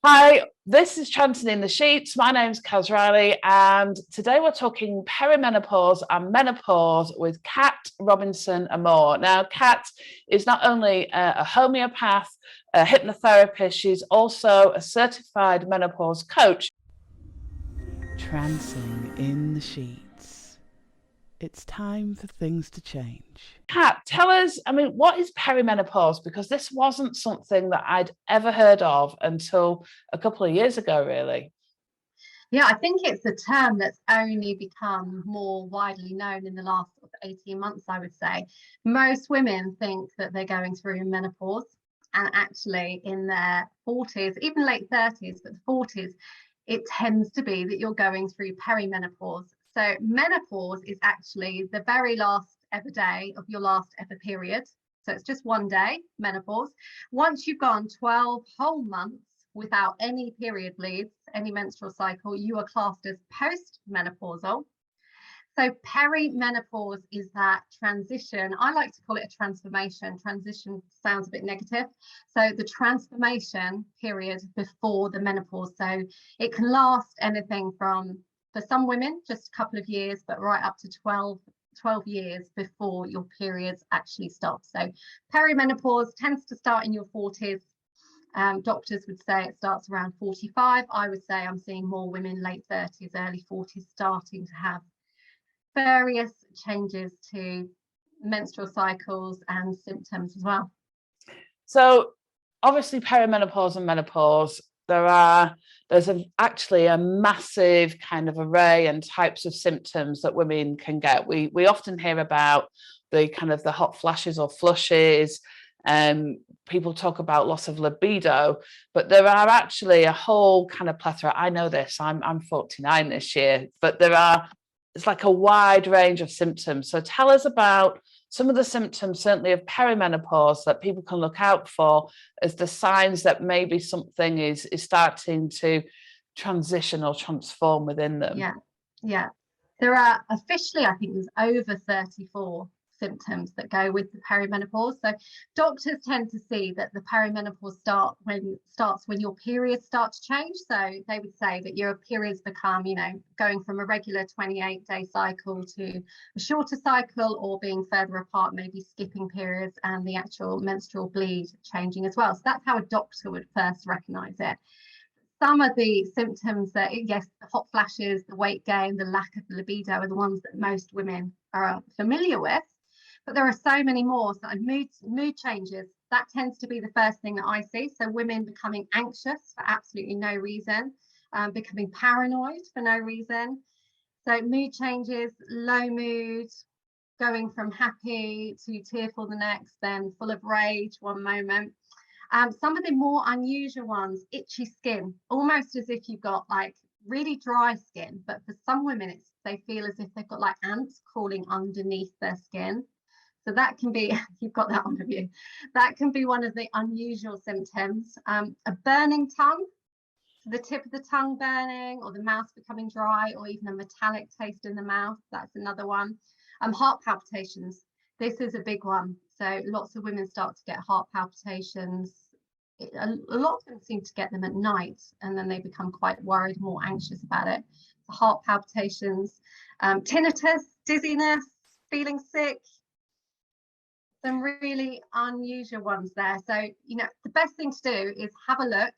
Hi, this is Trancing in the Sheets. My name's Kaz Riley, and today we're talking perimenopause and menopause with Kat Robinson Amore. Now, Kat is not only a homeopath, a hypnotherapist, she's also a certified menopause coach. Trancing in the Sheets. It's time for things to change. Kat, tell us, what is perimenopause? Because this wasn't something that I'd ever heard of until a couple of years ago, really. Yeah, I think it's a term that's only become more widely known in the last 18 months, I would say. Most women think that they're going through menopause, and actually in their 40s, even late 30s, but the 40s, it tends to be that you're going through perimenopause. So menopause is actually the very last ever day of your last ever period. So it's just one day, menopause. Once you've gone 12 whole months without any period bleeds, any menstrual cycle, you are classed as post-menopausal. So perimenopause is that transition. I like to call it a transformation. Transition sounds a bit negative. So the transformation period before the menopause. So it can last anything from, for some women, just a couple of years, but right up to 12 years before your periods actually stop. So perimenopause tends to start in your 40s. Doctors would say it starts around 45. I would say I'm seeing more women late 30s, early 40s starting to have various changes to menstrual cycles and symptoms as well. So obviously perimenopause and menopause, there's actually a massive kind of array and types of symptoms that women can get. We often hear about the kind of the hot flashes or flushes. People talk about loss of libido, but there are actually a whole kind of plethora. I know this, I'm 49 this year, but it's like a wide range of symptoms. So tell us about some of the symptoms, certainly of perimenopause, that people can look out for as the signs that maybe something is starting to transition or transform within them. Yeah. There are officially, I think there's over 34 symptoms that go with the perimenopause. So doctors tend to see that the perimenopause starts when your periods start to change. So they would say that your periods become, going from a regular 28-day cycle to a shorter cycle, or being further apart, maybe skipping periods, and the actual menstrual bleed changing as well. So that's how a doctor would first recognize it. Some of the symptoms that, yes, the hot flashes, the weight gain, the lack of libido are the ones that most women are familiar with. But there are so many more. So mood changes, that tends to be the first thing that I see. So women becoming anxious for absolutely no reason, becoming paranoid for no reason. So mood changes, low mood, going from happy to tearful the next, then full of rage one moment. Some of the more unusual ones, itchy skin, almost as if you've got like really dry skin. But for some women, they feel as if they've got like ants crawling underneath their skin. So that can be, you've got that on you, that can be one of the unusual symptoms. A burning tongue, the tip of the tongue burning, or the mouth becoming dry, or even a metallic taste in the mouth. That's another one. Heart palpitations. This is a big one. So lots of women start to get heart palpitations. A lot of them seem to get them at night, and then they become quite worried, more anxious about it. So heart palpitations, tinnitus, dizziness, feeling sick. Some really unusual ones there. So, the best thing to do is have a look,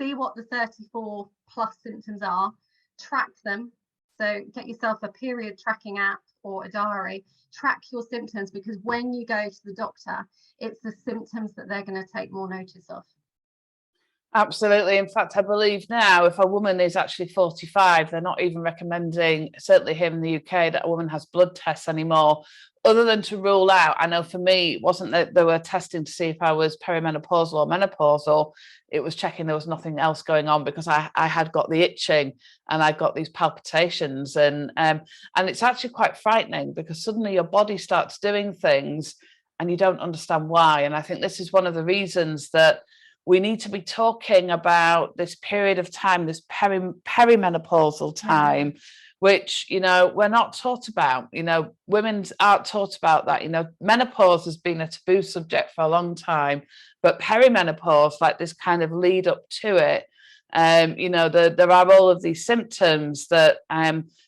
see what the 34 plus symptoms are, track them. So get yourself a period tracking app or a diary, track your symptoms, because when you go to the doctor, it's the symptoms that they're going to take more notice of. Absolutely. In fact, I believe now if a woman is actually 45, they're not even recommending, certainly here in the UK, that a woman has blood tests anymore, other than to rule out. I know for me, it wasn't that they were testing to see if I was perimenopausal or menopausal. It was checking there was nothing else going on, because I had got the itching and I got these palpitations. And it's actually quite frightening, because suddenly your body starts doing things and you don't understand why. And I think this is one of the reasons that we need to be talking about this period of time, this perimenopausal time, which, we're not taught about. Women aren't taught about that. Menopause has been a taboo subject for a long time, but perimenopause, like this kind of lead up to it, You know, there are all of these symptoms that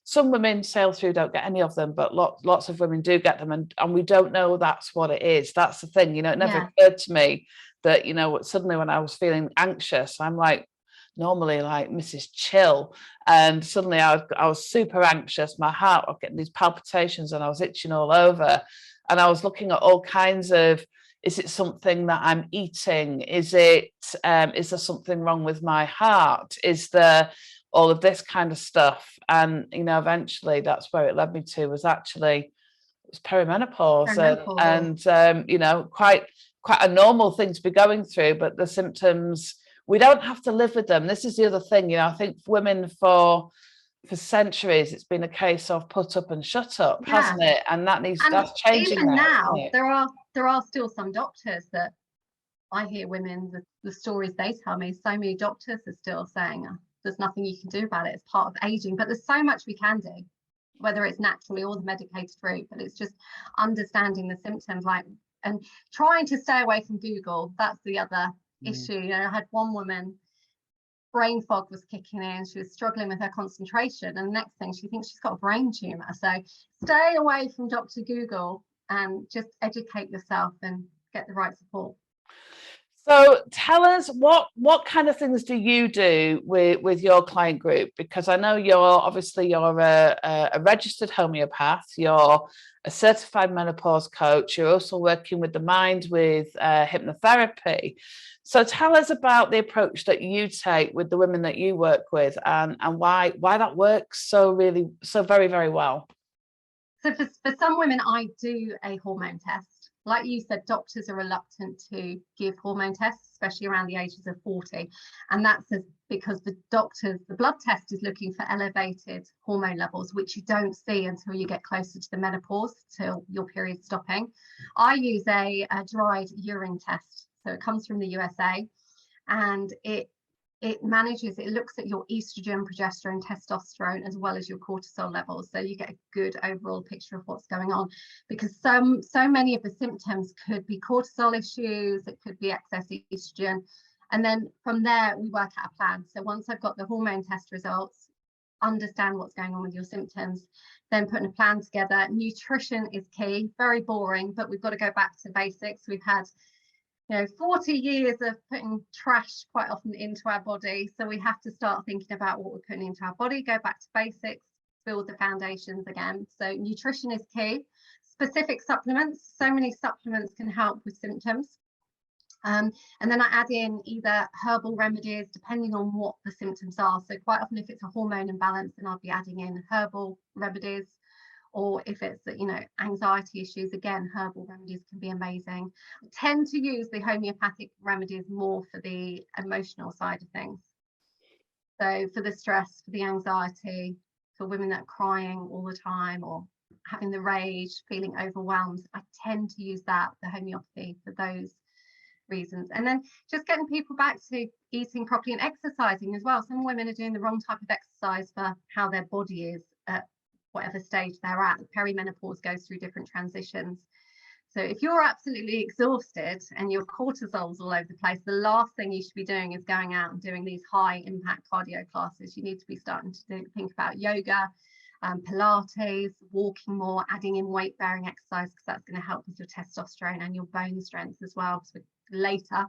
some women sail through, don't get any of them, but lots of women do get them, and we don't know that's what it is. That's the thing, you know. It never occurred to me that, you know, suddenly when I was feeling anxious, I'm like normally like Mrs. Chill, and suddenly I was super anxious. My heart was getting these palpitations, and I was itching all over, and I was looking at all kinds of, is it something that I'm eating? Is there something wrong with my heart? Is there all of this kind of stuff? And, you know, eventually that's where it led me to, was actually, it was perimenopause. And you know, quite a normal thing to be going through, but the symptoms, we don't have to live with them. This is the other thing, you know. I think women for centuries, it's been a case of put up and shut up, hasn't it? And that's changing even now. There are still some doctors that I hear women, the stories they tell me, so many doctors are still saying, there's nothing you can do about it, it's part of aging. But there's so much we can do, whether it's naturally or the medicated route. But it's just understanding the symptoms, and trying to stay away from Google. That's the other issue. You know, I had one woman, brain fog was kicking in, she was struggling with her concentration, and the next thing, she thinks she's got a brain tumor. So stay away from Dr. Google and just educate yourself and get the right support. So tell us, what kind of things do you do with your client group? Because I know you're a registered homeopath, you're a certified menopause coach, you're also working with the mind with hypnotherapy. So tell us about the approach that you take with the women that you work with, and why that works so very, very well. So for some women, I do a hormone test. Like you said, doctors are reluctant to give hormone tests, especially around the ages of 40. And that's because the blood test is looking for elevated hormone levels, which you don't see until you get closer to the menopause, till your period stopping. I use a dried urine test. So it comes from the USA, and it looks at your estrogen, progesterone, testosterone, as well as your cortisol levels. So you get a good overall picture of what's going on, because so many of the symptoms could be cortisol issues, it could be excess estrogen. And then from there, we work out a plan. So once I've got the hormone test results, understand what's going on with your symptoms, then putting a plan together. Nutrition is key, very boring, but we've got to go back to basics. We've had 40 years of putting trash quite often into our body. So we have to start thinking about what we're putting into our body, go back to basics, build the foundations again. So nutrition is key. Specific supplements, so many supplements can help with symptoms. And then I add in either herbal remedies, depending on what the symptoms are. So quite often, if it's a hormone imbalance, then I'll be adding in herbal remedies. Or if it's, anxiety issues, again, herbal remedies can be amazing. I tend to use the homeopathic remedies more for the emotional side of things. So for the stress, for the anxiety, for women that are crying all the time or having the rage, feeling overwhelmed, I tend to use the homeopathy for those reasons. And then just getting people back to eating properly and exercising as well. Some women are doing the wrong type of exercise for how their body is at whatever stage they're at. Perimenopause goes through different transitions. So if you're absolutely exhausted and your cortisol's all over the place, the last thing you should be doing is going out and doing these high impact cardio classes. You need to be starting to think about yoga, Pilates, walking more, adding in weight bearing exercise, because that's going to help with your testosterone and your bone strength as well. So later,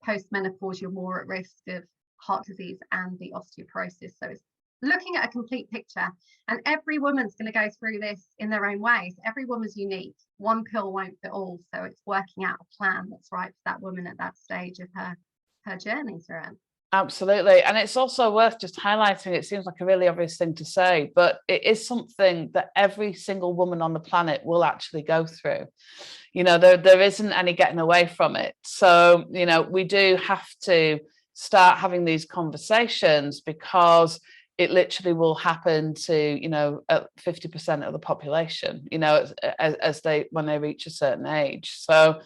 post menopause, you're more at risk of heart disease and the osteoporosis. So it's looking at a complete picture, and every woman's going to go through this in their own ways. Every woman's unique. One pill won't fit all, so it's working out a plan that's right for that woman at that stage of her journey through it. Absolutely. And it's also worth just highlighting, it seems like a really obvious thing to say, but it is something that every single woman on the planet will actually go through. There isn't any getting away from it. So we do have to start having these conversations, because it literally will happen to 50% of the population, as when they reach a certain age. So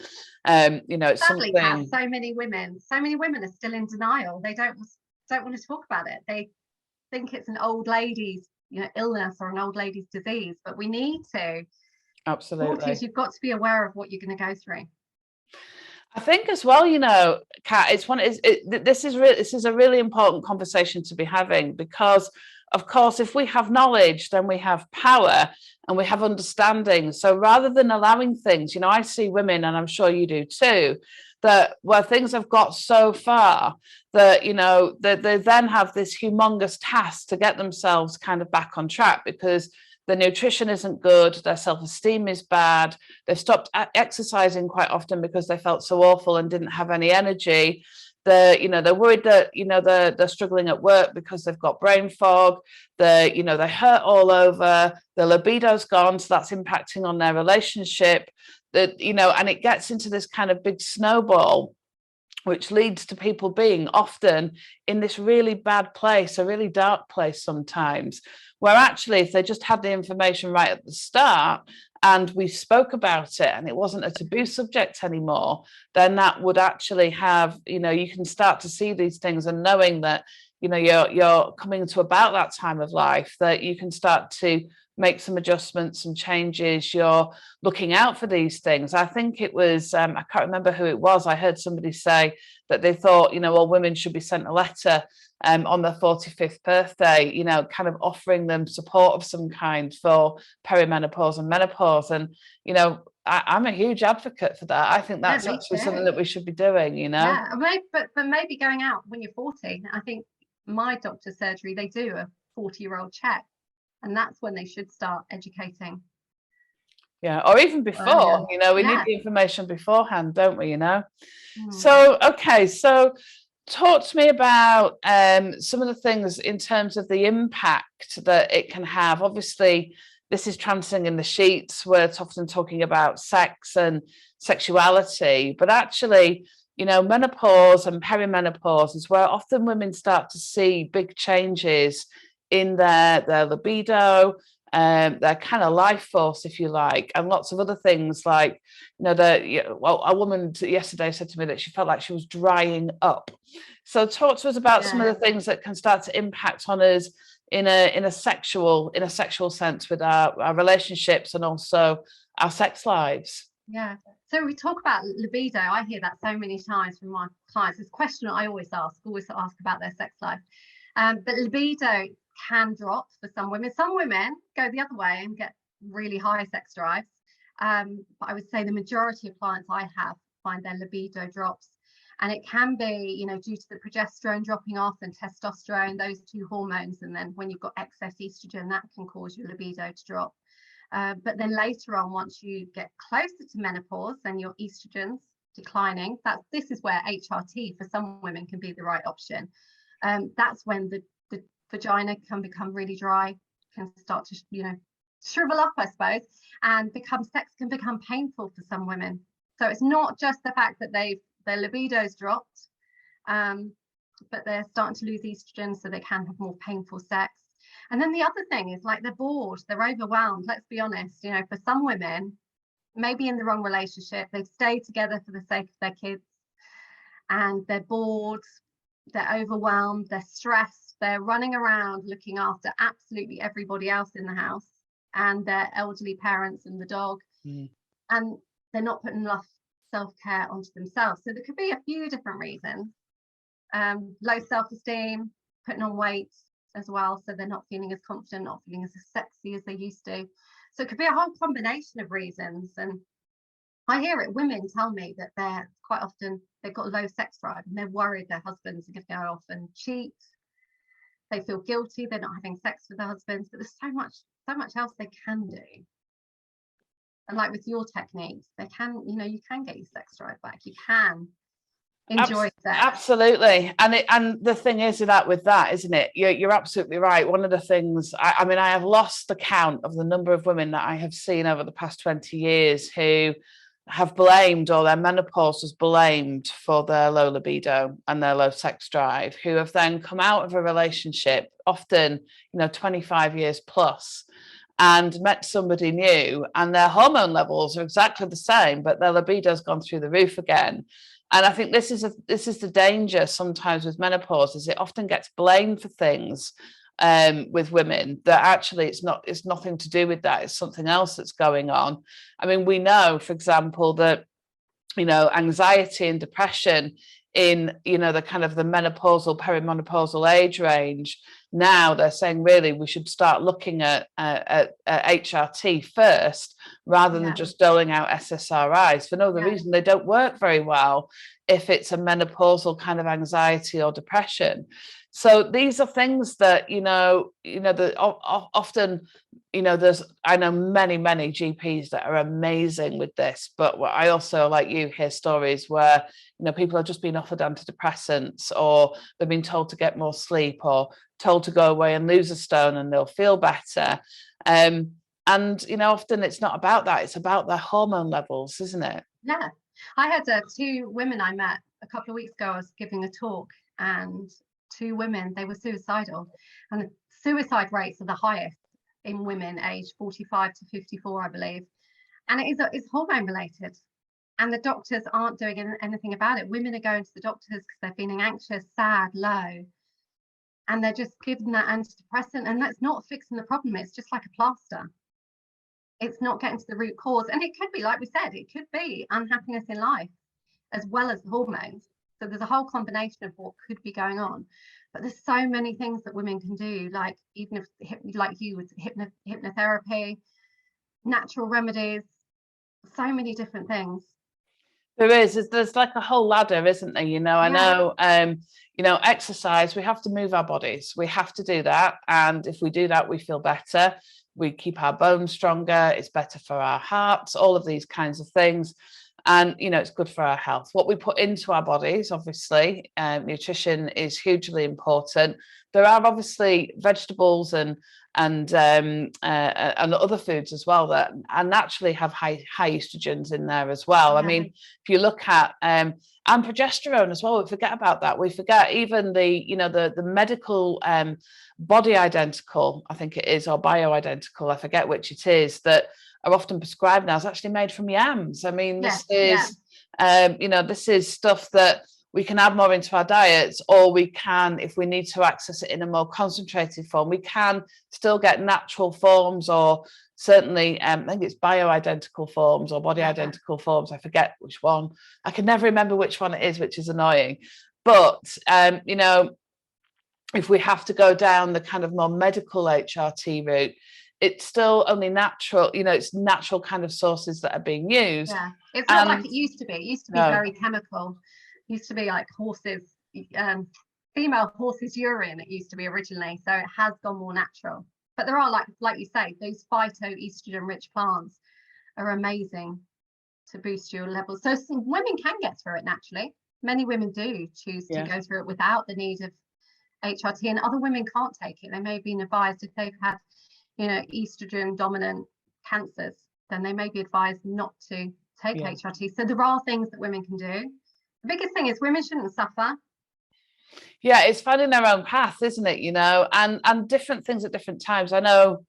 it's sadly, something. so many women are still in denial. They don't want to talk about it. They think it's an old lady's illness or an old lady's disease, but we need to. Absolutely. You've got to be aware of what you're going to go through. I think as well, you know, Kat, this is a really important conversation to be having, because of course, if we have knowledge, then we have power and we have understanding. So rather than allowing things, you know, I see women, and I'm sure you do too, that where things have got so far that, you know, that they then have this humongous task to get themselves kind of back on track, because the nutrition isn't good, their self-esteem is bad, they've stopped exercising quite often because they felt so awful and didn't have any energy. They're worried that, you know, they're struggling at work because they've got brain fog. You know, they hurt all over, their libido's gone, so that's impacting on their relationship. That, you know, and it gets into this kind of big snowball, which leads to people being often in this really bad place, a really dark place sometimes, where actually if they just had the information right at the start and we spoke about it and it wasn't a taboo subject anymore, then that would actually have, you know, you can start to see these things, and knowing that, you know, you're coming to about that time of life, that you can start to make some adjustments and changes. You're looking out for these things. I think it was, I can't remember who it was. I heard somebody say that they thought, you know, all women should be sent a letter on their 45th birthday, you know, kind of offering them support of some kind for perimenopause and menopause. And, you know, I'm a huge advocate for that. I think that's actually something that we should be doing, you know. Yeah, but maybe going out when you're 40. I think my doctor's surgery, they do a 40-year-old check, and that's when they should start educating. Yeah, or even before, you know, we need the information beforehand, don't we, you know? So, okay, so talk to me about some of the things in terms of the impact that it can have. Obviously, this is Trancing in the Sheets, where it's often talking about sex and sexuality, but actually, you know, menopause and perimenopause is where often women start to see big changes in their libido, their kind of life force, if you like, and lots of other things like, you know, a woman yesterday said to me that she felt like she was drying up. So talk to us about some of the things that can start to impact on us in a sexual sense with our relationships and also our sex lives. Yeah. So we talk about libido. I hear that so many times from my clients. It's a question I always ask about their sex life. But libido can drop for some women. Some women go the other way and get really high sex drives. But I would say the majority of clients I have find their libido drops. And it can be, you know, due to the progesterone dropping off and testosterone, those two hormones. And then when you've got excess estrogen, that can cause your libido to drop. But then later on, once you get closer to menopause and your estrogen's declining, this is where HRT for some women can be the right option. That's when the vagina can become really dry, can start to, you know, shrivel up, I suppose, and sex can become painful for some women. So it's not just the fact that their libido's dropped, but they're starting to lose estrogen, so they can have more painful sex. And then the other thing is, like, they're bored, they're overwhelmed. Let's be honest, you know, for some women, maybe in the wrong relationship, they've stayed together for the sake of their kids, and they're bored, they're overwhelmed, they're stressed, they're running around looking after absolutely everybody else in the house and their elderly parents and the dog, and they're not putting enough self-care onto themselves. So there could be a few different reasons. Low self-esteem, putting on weight as well, so they're not feeling as confident, not feeling as sexy as they used to. So it could be a whole combination of reasons. And I hear it, women tell me that they're quite often, they've got low sex drive and they're worried their husbands are going to go off and cheat. They feel guilty, they're not having sex with their husbands, but there's so much else they can do. And like with your techniques, they can, you know, you can get your sex drive back. You can enjoy sex. Absolutely. And the thing is with that, isn't it? You're absolutely right. One of the things, I mean, I have lost the count of the number of women that I have seen over the past 20 years who have blamed, or their menopause was blamed for their low libido and their low sex drive, who have then come out of a relationship, often, you know, 25 years plus, and met somebody new, and their hormone levels are exactly the same, but their libido's gone through the roof again. And I think this is the danger sometimes with menopause, is it often gets blamed for things with women that actually it's nothing to do with that. It's something else that's going on. I mean, we know, for example, that anxiety and depression in, the kind of the menopausal, perimenopausal age range. Now they're saying really we should start looking at HRT first, rather than just doling out SSRIs for no other reason. They don't work very well if it's a menopausal kind of anxiety or depression. So these are things that, often, I know many GPs that are amazing with this, but I also, like you, hear stories where, people are just being offered antidepressants, or they've been told to get more sleep, or told to go away and lose a stone and they'll feel better. And, often it's not about that. It's about their hormone levels, isn't it? Yeah. I had two women I met a couple of weeks ago. I was giving a talk, and two women, they were suicidal, and the suicide rates are the highest in women aged 45 to 54, I believe. And it's hormone related. And the doctors aren't doing anything about it. Women are going to the doctors because they're feeling anxious, sad, low, and they're just giving that antidepressant, and that's not fixing the problem. It's just like a plaster. It's not getting to the root cause. And it could be, like we said, it could be unhappiness in life as well as the hormones. So there's a whole combination of what could be going on. But there's so many things that women can do, like even if, like you, with hypnotherapy, natural remedies, so many different things. There's like a whole ladder, isn't there? I know, exercise, we have to move our bodies. We have to do that. And if we do that, we feel better. We keep our bones stronger. It's better for our hearts, all of these kinds of things. And, it's good for our health. What we put into our bodies, obviously, nutrition is hugely important. There are obviously vegetables and other foods as well that naturally have high estrogens in there as well. I mean, if you look at and progesterone as well, we forget about that. We forget even the medical body identical, I think it is, or bioidentical, I forget which it is, that are often prescribed now is actually made from yams. I mean, this is stuff that we can add more into our diets, or we can, if we need to access it in a more concentrated form, we can still get natural forms, or certainly I think it's bioidentical forms or body identical forms. I forget which one. I can never remember which one it is, which is annoying. But if we have to go down the kind of more medical HRT route, it's still only natural, it's natural kind of sources that are being used. Yeah, it's not like it used to be. It used to be very chemical. It used to be like horses, female horses' urine, it used to be originally. So it has gone more natural. But there are, like you say, those phytoestrogen rich plants are amazing to boost your levels. So some women can get through it naturally. Many women do choose to go through it without the need of HRT, and other women can't take it. They may have been advised, if they've had estrogen dominant cancers, then they may be advised not to take HRT. So there are things that women can do. The biggest thing is women shouldn't suffer. Yeah, it's finding their own path, isn't it? And different things at different times. I know,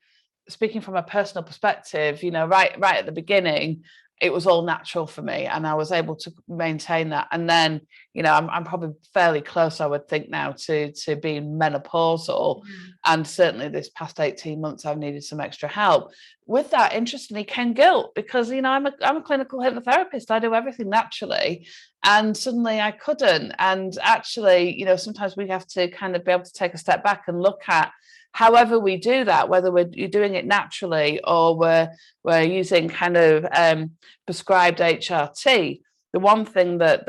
speaking from a personal perspective, right at the beginning, it was all natural for me, and I was able to maintain that. And then, I'm probably fairly close, I would think now, to being menopausal. And certainly this past 18 months, I've needed some extra help with that. Interestingly, came guilt, because, I'm a clinical hypnotherapist. I do everything naturally. And suddenly I couldn't. And actually, sometimes we have to kind of be able to take a step back and look at, however we do that, whether you're doing it naturally or we're using kind of prescribed HRT. The one thing that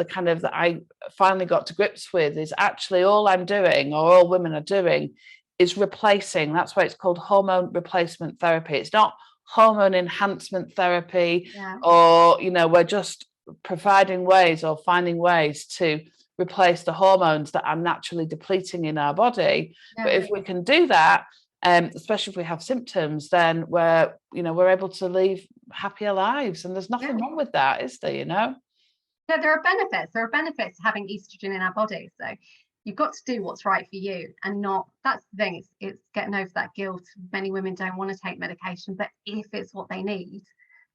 I finally got to grips with is actually all I'm doing, or all women are doing, is replacing. That's why it's called hormone replacement therapy. It's not hormone enhancement therapy, or we're just providing ways or finding ways to replace the hormones that are naturally depleting in our body. But if we can do that, especially if we have symptoms, then we're able to live happier lives. And there's nothing wrong with that, is there? Yeah, there are benefits. There are benefits to having estrogen in our body. So you've got to do what's right for you, and not, that's the thing, it's getting over that guilt. Many women don't want to take medication, but if it's what they need,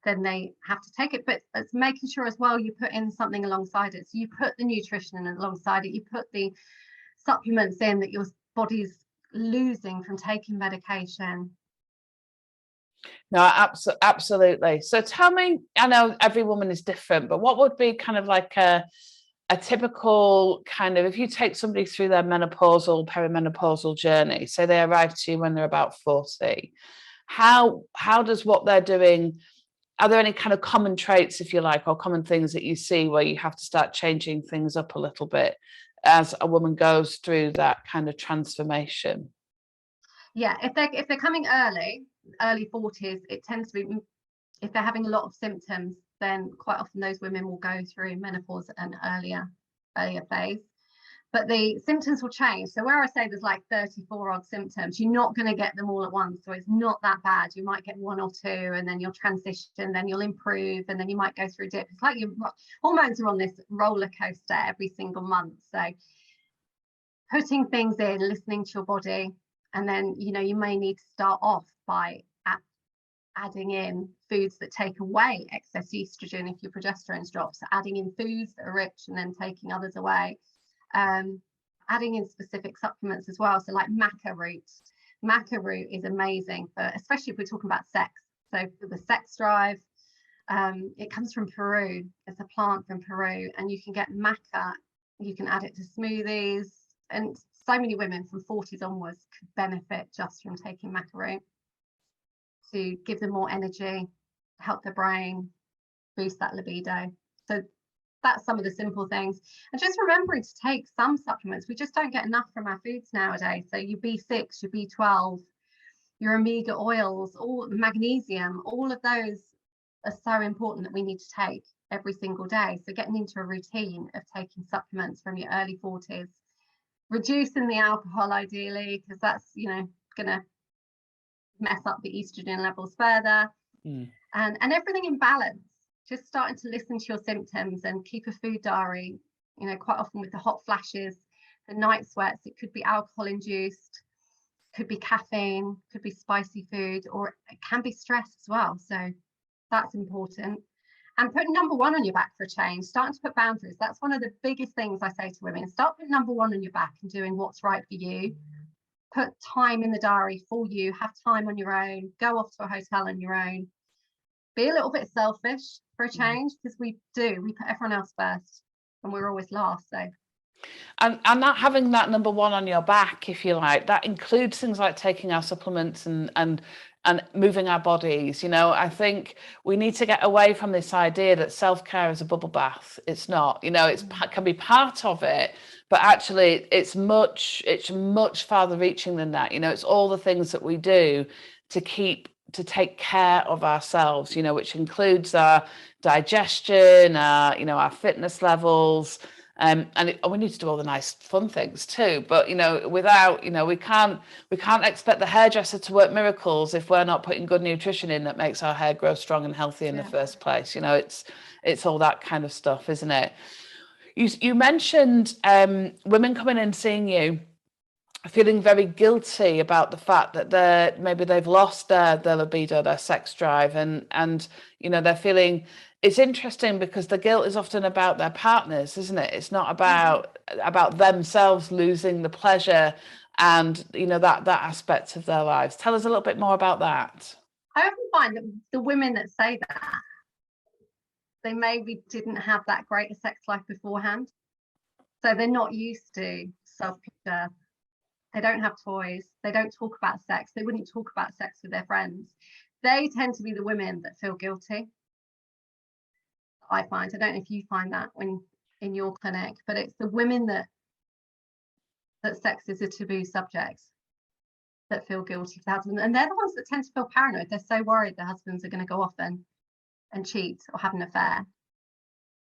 then they have to take it. But it's making sure as well you put in something alongside it. So you put the nutrition in alongside it, you put the supplements in that your body's losing from taking medication. No, absolutely. So tell me, I know every woman is different, but what would be kind of like a typical kind of, if you take somebody through their menopausal, perimenopausal journey, say they arrive to you when they're about 40, how does what they're doing, are there any kind of common traits, if you like, or common things that you see where you have to start changing things up a little bit as a woman goes through that kind of transformation? Yeah, if they're coming early 40s, it tends to be, if they're having a lot of symptoms, then quite often those women will go through menopause at an earlier phase. But the symptoms will change. So where I say there's like 34 odd symptoms, you're not going to get them all at once. So it's not that bad. You might get one or two, and then you'll transition, then you'll improve, and then you might go through a dip. It's like your hormones are on this roller coaster every single month. So putting things in, listening to your body, and then, you know, you may need to start off by adding in foods that take away excess estrogen if your progesterone's dropped. So adding in foods that are rich and then taking others away. Adding in specific supplements as well. So like maca root. Maca root is amazing for, especially if we're talking about sex. So for the sex drive, it comes from Peru. It's a plant from Peru, and you can get maca. You can add it to smoothies, and so many women from 40s onwards could benefit just from taking maca root to give them more energy, help their brain, boost that libido. So that's some of the simple things. And just remembering to take some supplements. We just don't get enough from our foods nowadays. So your B6, your B12, your omega oils, all magnesium, all of those are so important that we need to take every single day. So getting into a routine of taking supplements from your early 40s, reducing the alcohol ideally, because that's, you know, gonna mess up the estrogen levels further. And everything in balance. Just starting to listen to your symptoms and keep a food diary. You know, quite often with the hot flashes, the night sweats, it could be alcohol induced, could be caffeine, could be spicy food, or it can be stress as well. So that's important. And putting number one on your back for a change, starting to put boundaries. That's one of the biggest things I say to women. Start putting number one on your back and doing what's right for you. Put time in the diary for you, have time on your own, go off to a hotel on your own. Be a little bit selfish for a change, because we put everyone else first and we're always last. So and not having that number one on your back, if you like, that includes things like taking our supplements and moving our bodies. You know, I think we need to get away from this idea that self-care is a bubble bath. It's not, you know, it can be part of it, but actually it's much farther reaching than that. You know, it's all the things that we do to take care of ourselves, you know, which includes our digestion, our fitness levels. And we need to do all the nice fun things too, but without, we can't expect the hairdresser to work miracles if we're not putting good nutrition in that makes our hair grow strong and healthy in the first place. It's all that kind of stuff, isn't it? You mentioned women coming in seeing you feeling very guilty about the fact that maybe they've lost their libido, their sex drive, and they're feeling. It's interesting because the guilt is often about their partners, isn't it? It's not about themselves losing the pleasure and that aspect of their lives. Tell us a little bit more about that. I often find that the women that say that, they maybe didn't have that great a sex life beforehand, so they're not used to self-pleasure. They don't have toys. They don't talk about sex. They wouldn't talk about sex with their friends. They tend to be the women that feel guilty. I find. I don't know if you find that when in your clinic, but it's the women that sex is a taboo subject that feel guilty for the husband, and they're the ones that tend to feel paranoid. They're so worried their husbands are going to go off and cheat or have an affair,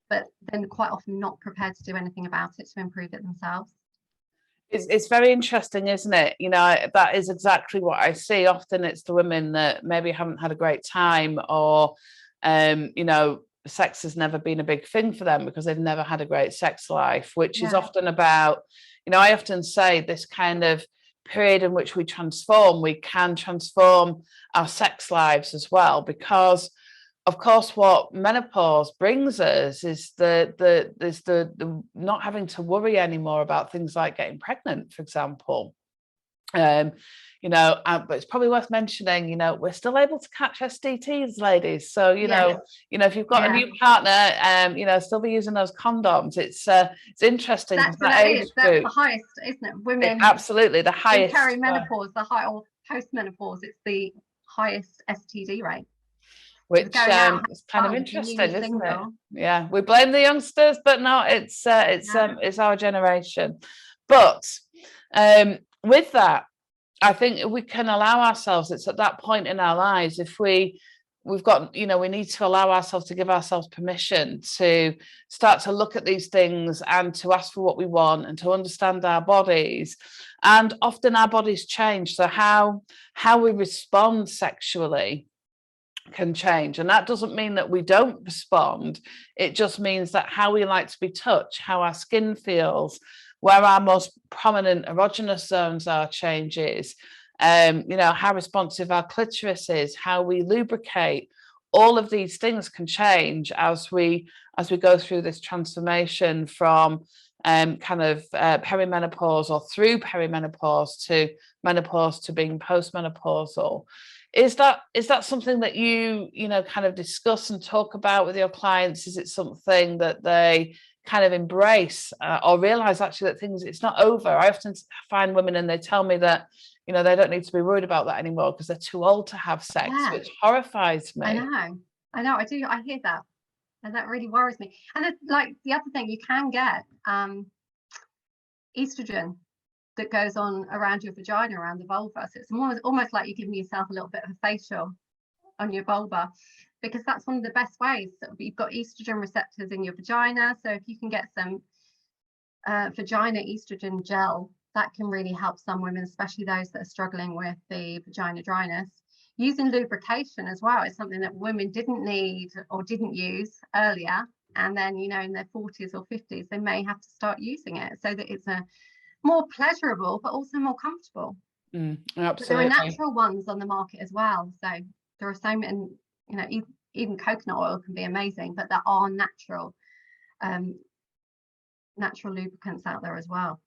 but then quite often not prepared to do anything about it to improve it themselves. It's very interesting, isn't it? That is exactly what I see. Often it's the women that maybe haven't had a great time, or sex has never been a big thing for them because they've never had a great sex life, which is often about, I often say this kind of period in which we can transform our sex lives as well, because of course what menopause brings us is the not having to worry anymore about things like getting pregnant, for example. But it's probably worth mentioning, we're still able to catch STTs, ladies. So, if you've got a new partner, still be using those condoms. It's interesting. That's the highest, isn't it? Women. Absolutely. The highest. Perimenopause, or postmenopause, it's the highest STD rate. Which is kind of interesting, isn't it? Yeah. We blame the youngsters, but no, it's our generation. But with that, I think we can allow ourselves, it's at that point in our lives, if we've got, we need to allow ourselves to give ourselves permission to start to look at these things and to ask for what we want and to understand our bodies. And often our bodies change. So how we respond sexually can change. And that doesn't mean that we don't respond. It just means that how we like to be touched, how our skin feels, where our most prominent erogenous zones are changes, how responsive our clitoris is, how we lubricate. All of these things can change as we go through this transformation from perimenopause or through perimenopause to menopause to being postmenopausal. Is that something that you kind of discuss and talk about with your clients? Is it something that they kind of embrace or realize actually that it's not over? I often find women and they tell me that they don't need to be worried about that anymore because they're too old to have sex, which horrifies me. I know I do. I hear that, and that really worries me. And it's like the other thing, you can get estrogen that goes on around your vagina, around the vulva. So it's almost like you're giving yourself a little bit of a facial on your vulva, because that's one of the best ways. So you've got estrogen receptors in your vagina. So if you can get some vagina estrogen gel, that can really help some women, especially those that are struggling with the vagina dryness. Using lubrication as well is something that women didn't need or didn't use earlier. And then, in their 40s or 50s, they may have to start using it so that it's a more pleasurable, but also more comfortable. Absolutely. There are natural ones on the market as well. So there are so many, even coconut oil can be amazing, but there are natural lubricants out there as well.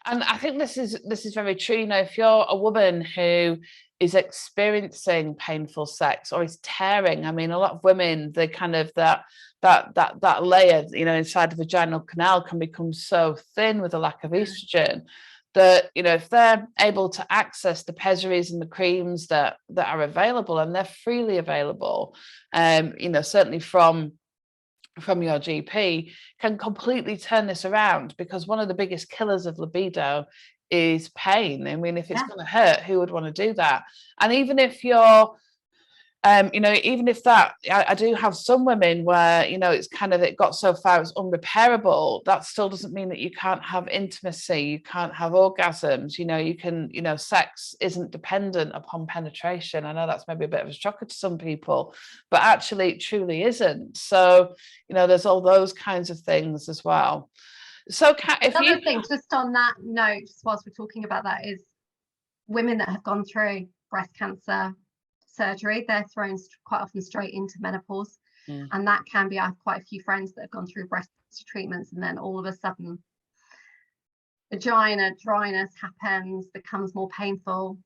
And I think this is very true. If you're a woman who is experiencing painful sex or is tearing, a lot of women, they kind of that layer, inside the vaginal canal can become so thin with a lack of estrogen that, if they're able to access the pessaries and the creams that are available, and they're freely available, certainly from your GP, can completely turn this around, because one of the biggest killers of libido is pain. If it's going to hurt, who would want to do that? And even if you're even if that, I do have some women where, it's kind of, it got so far it's unrepairable, that still doesn't mean that you can't have intimacy, you can't have orgasms, you can, sex isn't dependent upon penetration. I know that's maybe a bit of a shocker to some people, but actually it truly isn't. So, there's all those kinds of things as well. So another thing, just on that note, just whilst we're talking about that, is women that have gone through breast cancer surgery, they're thrown quite often straight into menopause. And that can be, I have quite a few friends that have gone through breast treatments, and then all of a sudden vagina dryness happens, becomes more painful,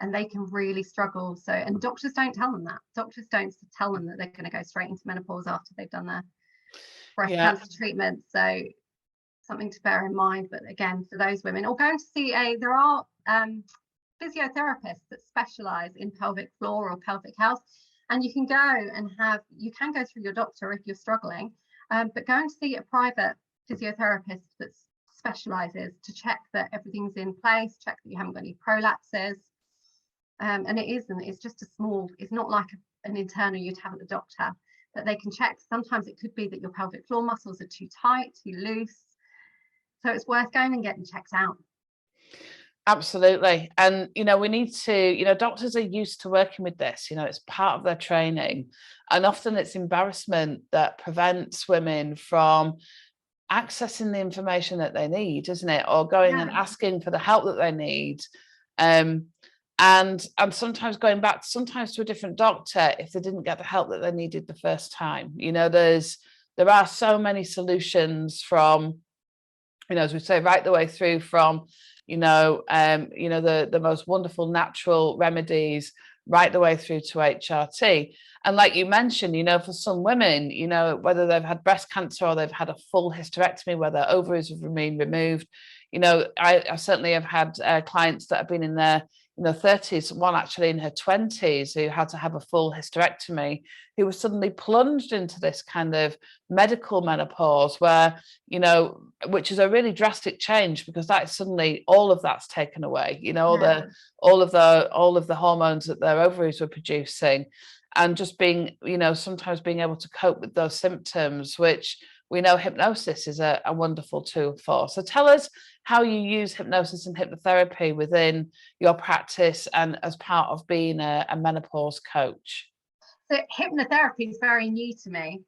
and they can really struggle. So, and doctors don't tell them that. Doctors don't tell them that they're going to go straight into menopause after they've done their breast cancer treatment. So something to bear in mind. But again, for those women, or going to see there are physiotherapists that specialize in pelvic floor or pelvic health, and you can go through your doctor if you're struggling, but go and see a private physiotherapist that specializes to check that everything's in place, check that you haven't got any prolapses, and it's just it's not like an internal you'd have at the doctor, that they can check. Sometimes it could be that your pelvic floor muscles are too tight, too loose, so it's worth going and getting checked out. Absolutely. And, we need to, doctors are used to working with this, it's part of their training. And often it's embarrassment that prevents women from accessing the information that they need, isn't it? Or going and asking for the help that they need. And sometimes going back to a different doctor if they didn't get the help that they needed the first time. There are so many solutions from, as we say, right the way through from the most wonderful natural remedies right the way through to HRT. And like you mentioned, for some women, whether they've had breast cancer or they've had a full hysterectomy, where their ovaries have been removed, I certainly have had clients that have been in their 30s, one actually in her 20s who had to have a full hysterectomy, who was suddenly plunged into this kind of medical menopause where, which is a really drastic change, because that is suddenly all of that's taken away, all of the hormones that their ovaries were producing, and just being, sometimes being able to cope with those symptoms, which we know hypnosis is a wonderful tool for. So tell us how you use hypnosis and hypnotherapy within your practice and as part of being a menopause coach. So hypnotherapy is very new to me.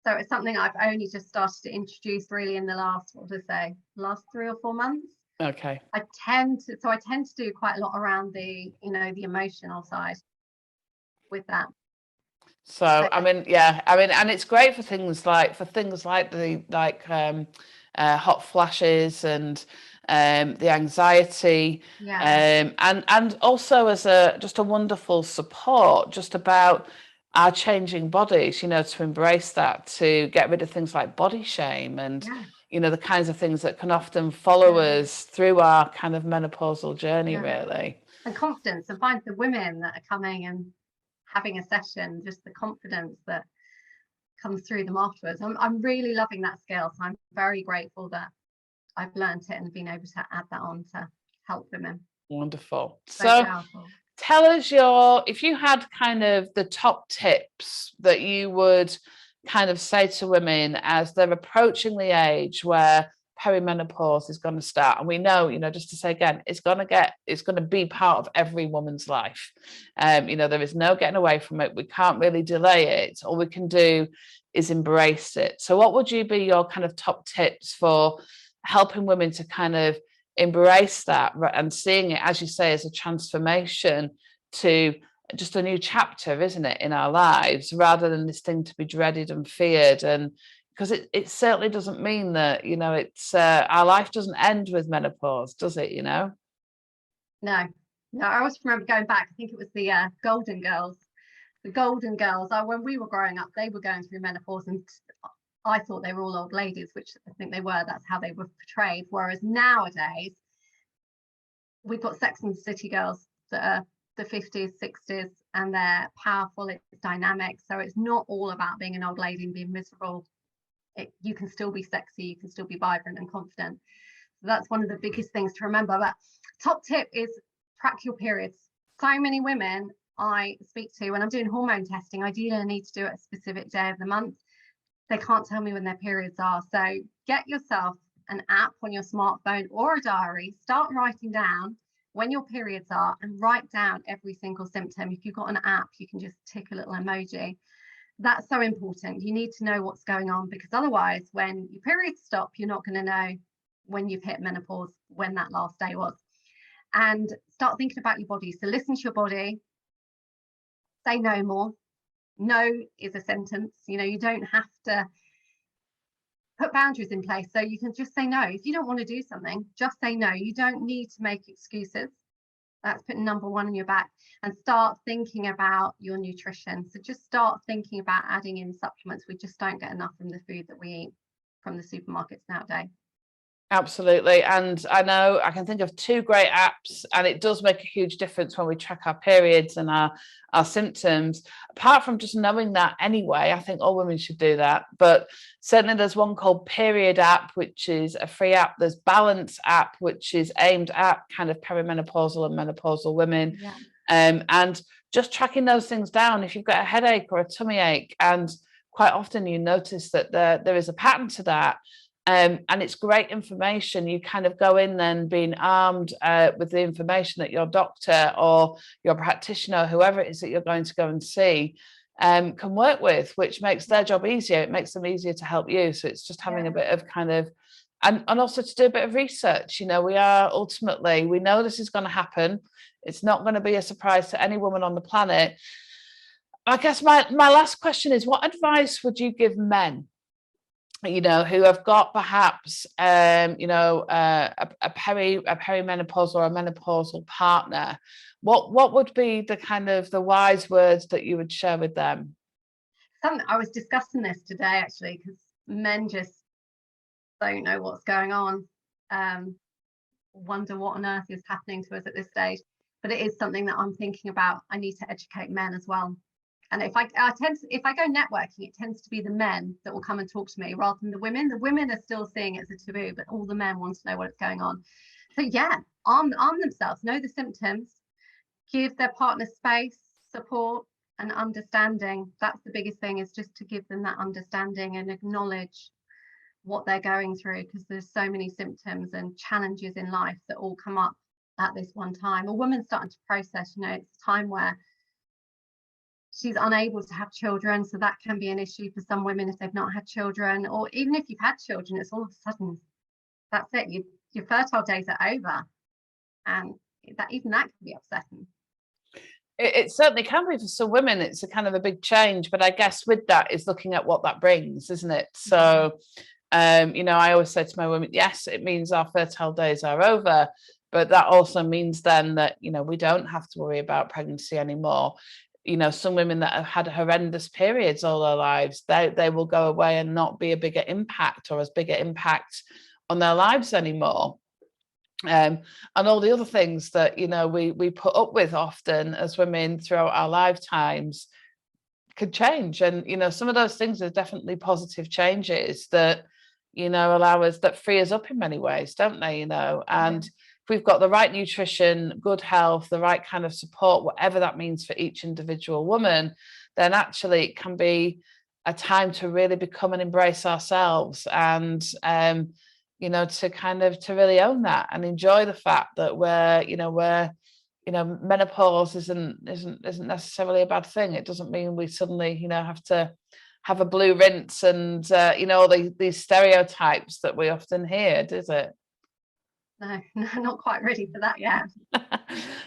So it's something I've only just started to introduce really in the last 3 or 4 months. Okay. I tend to do quite a lot around the emotional side with that. So and it's great for things like the hot flashes and the anxiety, and also as just a wonderful support just about our changing bodies, to embrace that, to get rid of things like body shame and the kinds of things that can often follow us through our kind of menopausal journey, really. And confidence, and find the women that are coming and having a session, just the confidence that comes through them afterwards. I'm really loving that skill, so I'm very grateful that I've learned it and been able to add that on to help women. Wonderful. So tell us if you had kind of the top tips that you would kind of say to women as they're approaching the age where perimenopause is going to start, and we know, just to say again, it's going to be part of every woman's life. There is no getting away from it. We can't really delay it. All we can do is embrace it. So what would you be your kind of top tips for helping women to kind of embrace that and seeing it, as you say, as a transformation to just a new chapter, isn't it, in our lives, rather than this thing to be dreaded and feared? And because it certainly doesn't mean that, it's our life doesn't end with menopause, does it? No, I always remember going back, I think it was the Golden Girls. The Golden Girls, when we were growing up, they were going through menopause, and I thought they were all old ladies, which I think they were. That's how they were portrayed. Whereas nowadays, we've got Sex and the City girls that are the 50s, 60s, and they're powerful, it's dynamic. So it's not all about being an old lady and being miserable. You can still be sexy, you can still be vibrant and confident. So that's one of the biggest things to remember. But top tip is track your periods. So many women I speak to, when I'm doing hormone testing, ideally I need to do it a specific day of the month. They can't tell me when their periods are. So get yourself an app on your smartphone or a diary, start writing down when your periods are, and write down every single symptom. If you've got an app, you can just tick a little emoji. That's so important. You need to know what's going on, because otherwise when your periods stop, you're not going to know when you've hit menopause, when that last day was. And start thinking about your body. So listen to your body, say no more. No is a sentence. You don't have to put boundaries in place. So you can just say no. If you don't want to do something, just say no. You don't need to make excuses. That's putting number one on your back. And start thinking about your nutrition. So just start thinking about adding in supplements. We just don't get enough from the food that we eat from the supermarkets nowadays. Absolutely. And I know I can think of 2 great apps, and it does make a huge difference when we track our periods and our symptoms. Apart from just knowing that anyway, I think all women should do that. But certainly there's one called Period app, which is a free app. There's Balance app, which is aimed at kind of perimenopausal and menopausal women. Yeah. And just tracking those things down. If you've got a headache or a tummy ache, and quite often you notice that there is a pattern to that. And it's great information. You kind of go in then being armed with the information that your doctor or your practitioner, whoever it is that you're going to go and see, can work with, which makes their job easier. It makes them easier to help you. So it's just having a bit of kind of, and also to do a bit of research. We know this is going to happen. It's not going to be a surprise to any woman on the planet. I guess my last question is, what advice would you give men you know, who have got perhaps, you know, a perimenopause or a menopausal partner, what would be the kind of the wise words that you would share with them? I was discussing this today actually, because men just don't know what's going on. Wonder what on earth is happening to us at this stage. But it is something that I'm thinking about. I need to educate men as well. And if I go networking, it tends to be the men that will come and talk to me rather than the women. The women are still seeing it as a taboo, but all the men want to know what's going on. So yeah, arm themselves, know the symptoms, give their partner space, support, and understanding. That's the biggest thing, is just to give them that understanding and acknowledge what they're going through, because there's so many symptoms and challenges in life that all come up at this one time. A woman's starting to process, you know, it's a time where she's unable to have children, so that can be an issue for some women if they've not had children, or even if you've had children, it's all of a sudden that's it, your fertile days are over, and that can be upsetting. It certainly can be for some women. It's a kind of a big change, but I guess with that is looking at what that brings, isn't it? So you know, I always say to my women, yes, it means our fertile days are over, but that also means then that, you know, we don't have to worry about pregnancy anymore. You know, some women that have had horrendous periods all their lives, they will go away and not be a bigger impact or as bigger impact on their lives anymore. And all the other things that, you know, we put up with often as women throughout our lifetimes could change. And, you know, some of those things are definitely positive changes that, you know, allow us, that free us up in many ways, don't they? You know, and if we've got the right nutrition, good health, the right kind of support, whatever that means for each individual woman, then actually it can be a time to really become and embrace ourselves, and you know, to kind of to really own that and enjoy the fact that menopause isn't necessarily a bad thing. It doesn't mean we suddenly, you know, have to have a blue rinse and you know, all these stereotypes that we often hear, does it? No, not quite ready for that yet.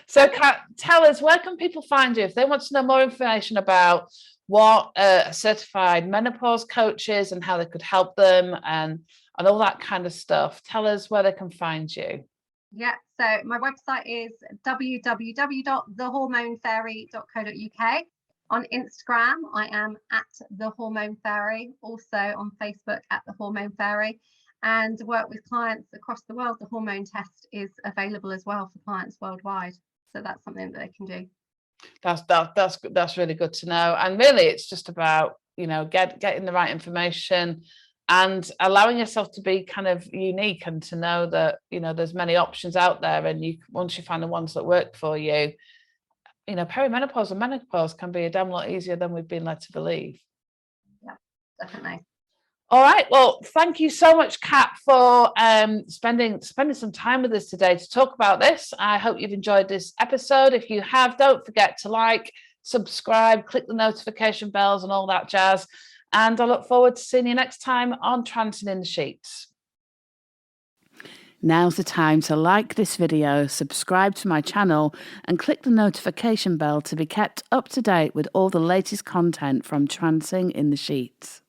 So tell us, where can people find you if they want to know more information about what a certified menopause coach is and how they could help them and all that kind of stuff? Tell us where they can find you. Yeah, so my website is www.thehormonefairy.co.uk. On Instagram, I am at the Hormone Fairy, also on Facebook at the Hormone Fairy, and work with clients across the world. The hormone test is available as well for clients worldwide, so that's something that they can do. That's really good to know. And really, it's just about, you know, getting the right information and allowing yourself to be kind of unique, and to know that, you know, there's many options out there, and once you find the ones that work for you, you know, perimenopause and menopause can be a damn lot easier than we've been led to believe. Yeah, definitely. All right. Well, thank you so much, Kat, for spending some time with us today to talk about this. I hope you've enjoyed this episode. If you have, don't forget to like, subscribe, click the notification bells and all that jazz. And I look forward to seeing you next time on Trancing in the Sheets. Now's the time to like this video, subscribe to my channel, and click the notification bell to be kept up to date with all the latest content from Trancing in the Sheets.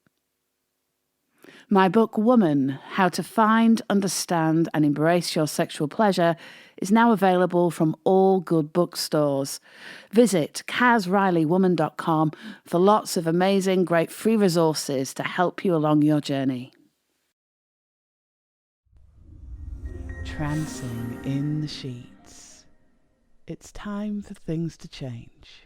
My book, Woman, How to Find, Understand and Embrace Your Sexual Pleasure, is now available from all good bookstores. Visit KazRileyWoman.com for lots of amazing, great free resources to help you along your journey. Trancing in the sheets. It's time for things to change.